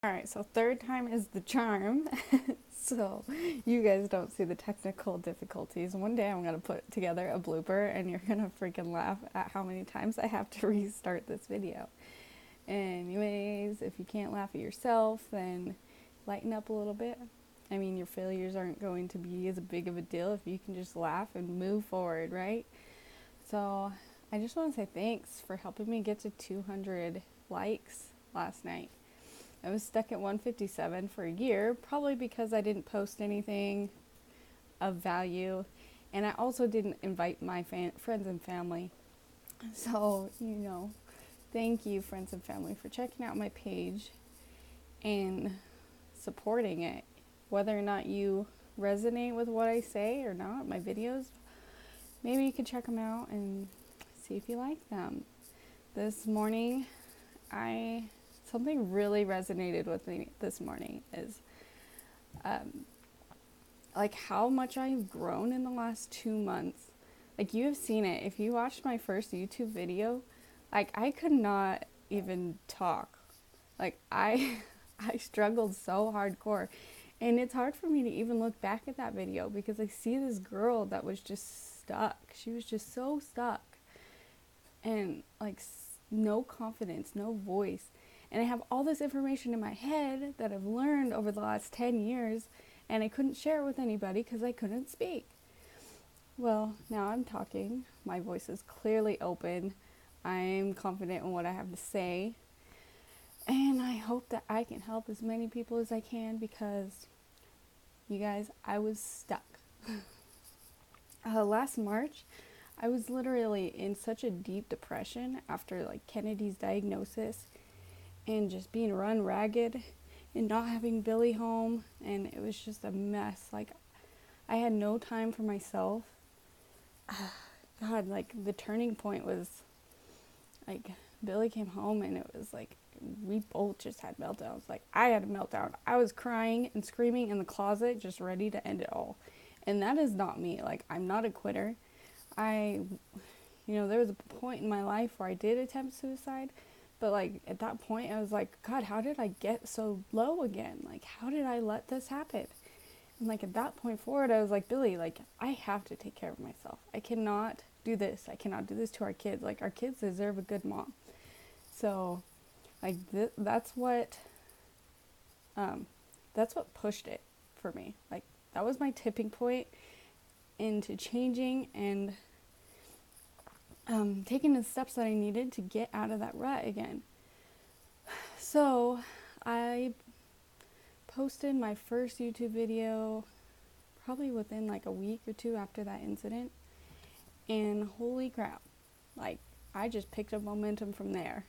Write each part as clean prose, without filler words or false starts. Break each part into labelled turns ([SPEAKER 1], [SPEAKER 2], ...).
[SPEAKER 1] Alright, so third time is the charm. So you guys don't see the technical difficulties. One day I'm going to put together a blooper and you're going to freaking laugh at how many times I have to restart this video. Anyways, if you can't laugh at yourself, then lighten up a little bit. I mean, your failures aren't going to be as big of a deal if you can just laugh and move forward, right? So I just want to say thanks for helping me get to 200 likes last night. I was stuck at 157 for a year, probably because I didn't post anything of value, and I also didn't invite my friends and family. So, thank you, friends and family, for checking out my page and supporting it. Whether or not you resonate with what I say or not, my videos, maybe you could check them out and see if you like them. This morning, something really resonated with me this morning is like how much I've grown in the last 2 months. Like, you have seen it. If you watched my first YouTube video, like, I could not even talk. Like, I I struggled so hardcore. And it's hard for me to even look back at that video because I see this girl that was just stuck. She was just so stuck. And like no confidence, no voice. And I have all this information in my head that I've learned over the last 10 years, and I couldn't share it with anybody because I couldn't speak. Well, now I'm talking. My voice is clearly open. I'm confident in what I have to say. And I hope that I can help as many people as I can because, you guys, I was stuck. Last March, I was literally in such a deep depression after like Kennedy's diagnosis and just being run ragged and not having Billy home, and it was just a mess. Like, I had no time for myself. God, like the turning point was like Billy came home and it was like we both just had meltdowns. Like, I had a meltdown. I was crying and screaming in the closet, just ready to end it all. And that is not me. Like, I'm not a quitter. There was a point in my life where I did attempt suicide, but like at that point I was like, God, how did I get so low again? Like, how did I let this happen? And like at that point forward, I was like, Billy, like, I have to take care of myself. I cannot do this. I cannot do this to our kids. Like, our kids deserve a good mom. So like that's what pushed it for me. Like, that was my tipping point into changing and taking the steps that I needed to get out of that rut again. So I posted my first YouTube video probably within like a week or two after that incident, and holy crap, like, I just picked up momentum from there.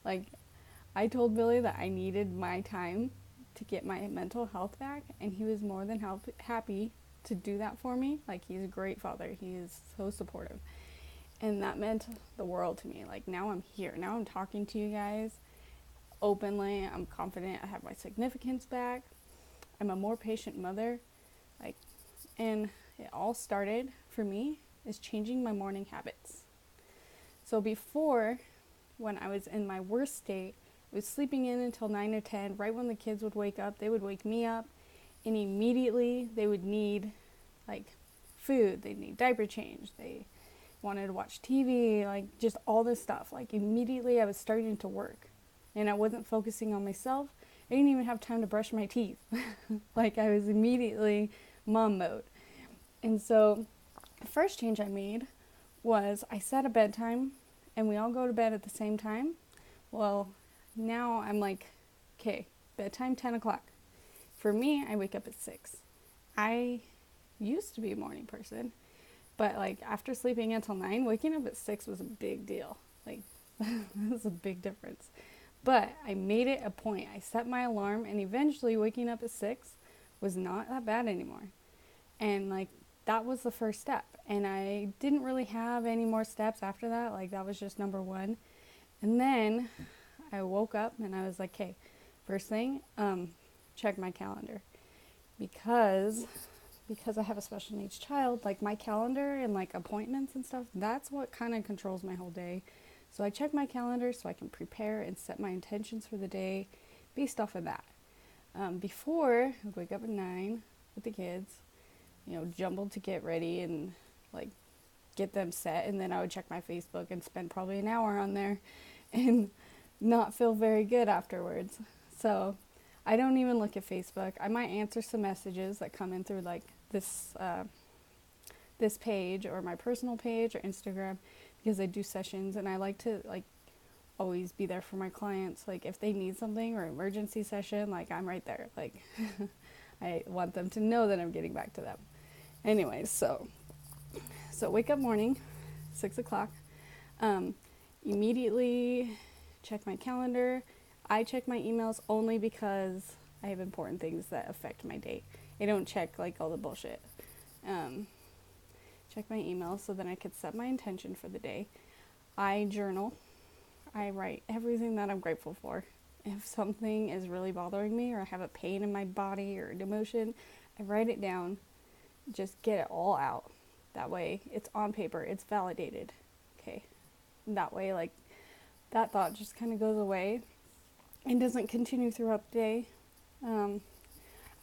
[SPEAKER 1] Like, I told Billy that I needed my time to get my mental health back, and he was more than happy to do that for me. Like, he's a great father. He is so supportive. And that meant the world to me. Like, now I'm here. Now I'm talking to you guys openly. I'm confident. I have my significance back. I'm a more patient mother. Like, and it all started for me is changing my morning habits. So before, when I was in my worst state, I was sleeping in until 9 or 10. Right when the kids would wake up, they would wake me up, and immediately they would need like food. They'd need diaper change. They wanted to watch TV, like just all this stuff. Like, immediately I was starting to work and I wasn't focusing on myself. I didn't even have time to brush my teeth. Like, I was immediately mom mode. And so the first change I made was I set a bedtime and we all go to bed at the same time. Well, now I'm like, okay, bedtime 10 o'clock. For me, I wake up at 6. I used to be a morning person, but like after sleeping until 9, waking up at 6 was a big deal. Like, that was a big difference. But I made it a point. I set my alarm, and eventually waking up at 6 was not that bad anymore. And like, that was the first step. And I didn't really have any more steps after that. Like, that was just number 1. And then I woke up and I was like, okay, first thing, check my calendar. Because I have a special needs child, like my calendar and like appointments and stuff, that's what kind of controls my whole day. So I check my calendar so I can prepare and set my intentions for the day, based off of that. Before, I'd wake up at 9 with the kids, jumble to get ready and like get them set, and then I would check my Facebook and spend probably an hour on there and not feel very good afterwards. So I don't even look at Facebook. I might answer some messages that come in through like this page or my personal page or Instagram, because I do sessions and I like to like always be there for my clients. Like if they need something or emergency session, like I'm right there. Like I want them to know that I'm getting back to them. Anyways, so wake up morning, 6 o'clock, immediately check my calendar. I check my emails only because I have important things that affect my day. I don't check like all the bullshit. Check my emails so that I could set my intention for the day. I journal. I write everything that I'm grateful for. If something is really bothering me or I have a pain in my body or an emotion, I write it down. Just get it all out. That way it's on paper, it's validated. Okay. That way, like, that thought just kind of goes away and doesn't continue throughout the day. I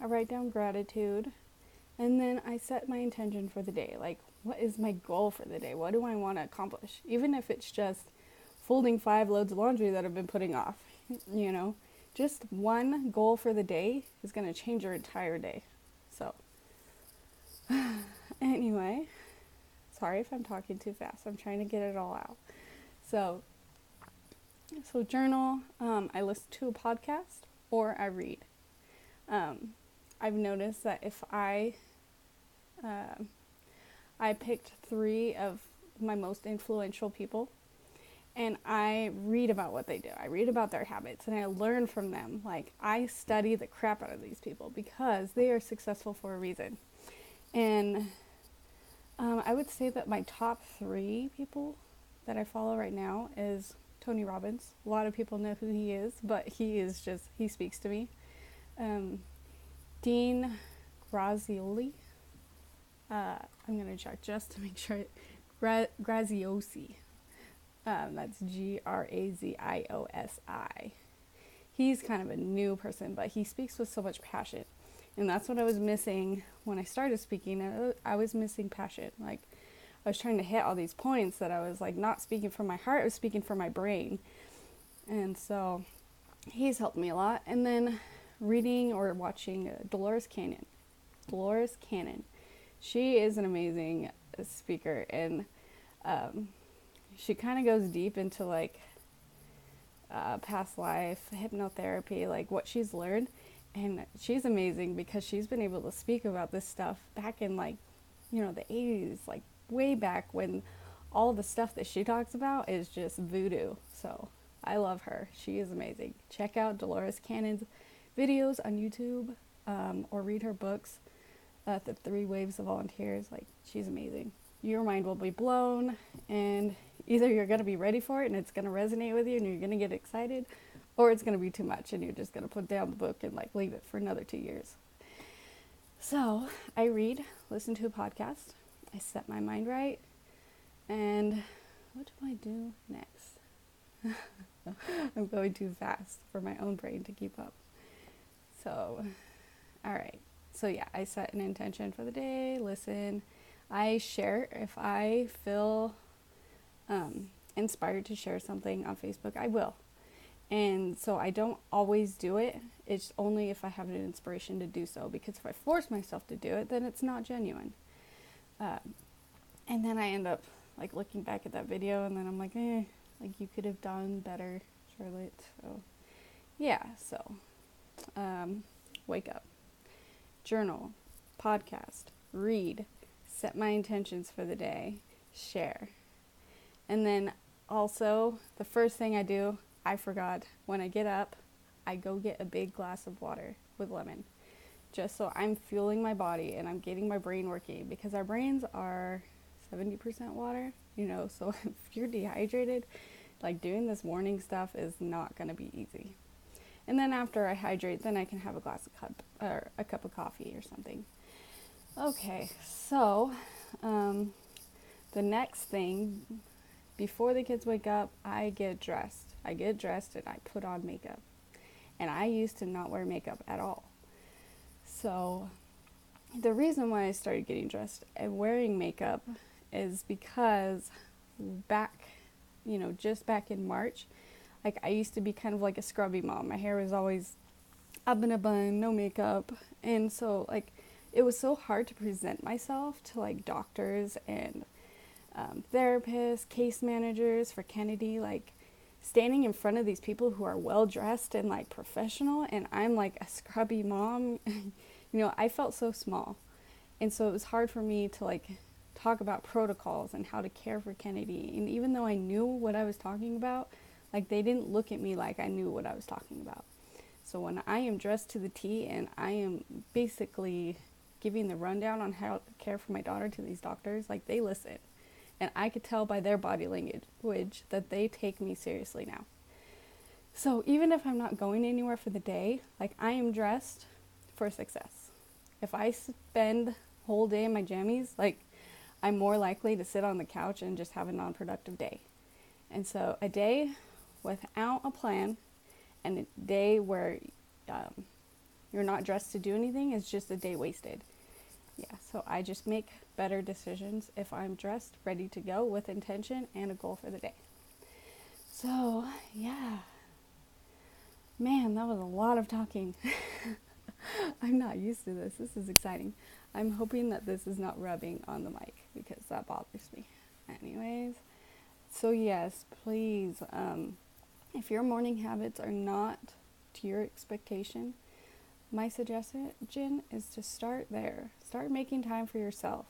[SPEAKER 1] write down gratitude, and then I set my intention for the day. Like, what is my goal for the day? What do I want to accomplish? Even if it's just folding 5 loads of laundry that I've been putting off, just one goal for the day is going to change your entire day. So, anyway, sorry if I'm talking too fast. I'm trying to get it all out. So journal, I listen to a podcast or I read. I've noticed that if I picked 3 of my most influential people and I read about what they do. I read about their habits and I learn from them. Like, I study the crap out of these people because they are successful for a reason. And I would say that my top 3 people that I follow right now is Tony Robbins. A lot of people know who he is, but he speaks to me. Dean Graziosi. I'm going to check just to make sure. Graziosi. That's Graziosi. He's kind of a new person, but he speaks with so much passion. And that's what I was missing when I started speaking. I was missing passion. Like, I was trying to hit all these points that I was like not speaking from my heart, I was speaking from my brain. And so he's helped me a lot. And then reading or watching Dolores Cannon. She is an amazing speaker, and she kind of goes deep into like past life, hypnotherapy, like what she's learned. And she's amazing because she's been able to speak about this stuff back in like, the 80s, like way back when all the stuff that she talks about is just voodoo. So I love her. She is amazing. Check out Dolores Cannon's videos on YouTube, or read her books, The 3 Waves of Volunteers. Like, she's amazing. Your mind will be blown, and either you're going to be ready for it and it's going to resonate with you and you're going to get excited, or it's going to be too much and you're just going to put down the book and like leave it for another 2 years. So I read, listen to a podcast, I set my mind right, and what do I do next? I'm going too fast for my own brain to keep up. So, all right. So yeah, I set an intention for the day, listen. I share if I feel inspired to share something on Facebook, I will. And so I don't always do it. It's only if I have an inspiration to do so, because if I force myself to do it, then it's not genuine. And then I end up like looking back at that video and then I'm like, like you could have done better, Charlotte. So yeah, so wake up, journal, podcast, read, set my intentions for the day, share. And then also the first thing I do, I forgot, when I get up, I go get a big glass of water with lemon, just so I'm fueling my body and I'm getting my brain working, because our brains are 70% water, so if you're dehydrated, like doing this morning stuff is not going to be easy. And then after I hydrate, then I can have a cup of coffee or something. Okay, so the next thing, before the kids wake up, I get dressed and I put on makeup. And I used to not wear makeup at all. So the reason why I started getting dressed and wearing makeup is because back, just back in March, like I used to be kind of like a scrubby mom. My hair was always up in a bun, no makeup. And so like it was so hard to present myself to like doctors and therapists, case managers for Kennedy, like standing in front of these people who are well dressed and like professional, and I'm like a scrubby mom. I felt so small. And so it was hard for me to like talk about protocols and how to care for Kennedy. And even though I knew what I was talking about, like they didn't look at me like I knew what I was talking about. So when I am dressed to the T and I am basically giving the rundown on how to care for my daughter to these doctors, like they listen. And I could tell by their body language that they take me seriously now. So even if I'm not going anywhere for the day, like I am dressed for success. If I spend whole day in my jammies, like I'm more likely to sit on the couch and just have a non-productive day. And so a day without a plan and a day where you're not dressed to do anything is just a day wasted. Yeah, so I just make better decisions if I'm dressed, ready to go with intention and a goal for the day. So, yeah. Man, that was a lot of talking. I'm not used to this. This is exciting. I'm hoping that this is not rubbing on the mic because that bothers me. Anyways, so yes, please, if your morning habits are not to your expectation, my suggestion is to start there. Start making time for yourself.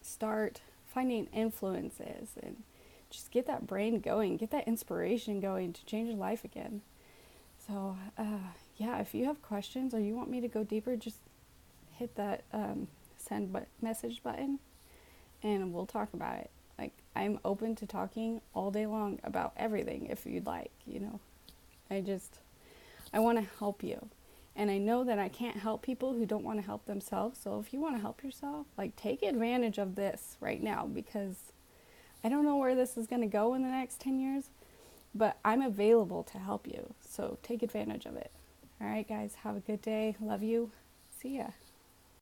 [SPEAKER 1] Start finding influences and just get that brain going, get that inspiration going to change your life again. So, yeah, if you have questions or you want me to go deeper, just hit that send message button and we'll talk about it. Like, I'm open to talking all day long about everything if you'd like, I want to help you. And I know that I can't help people who don't want to help themselves. So if you want to help yourself, like take advantage of this right now, because I don't know where this is going to go in the next 10 years, but I'm available to help you. So take advantage of it. All right, guys, have a good day. Love you. See ya.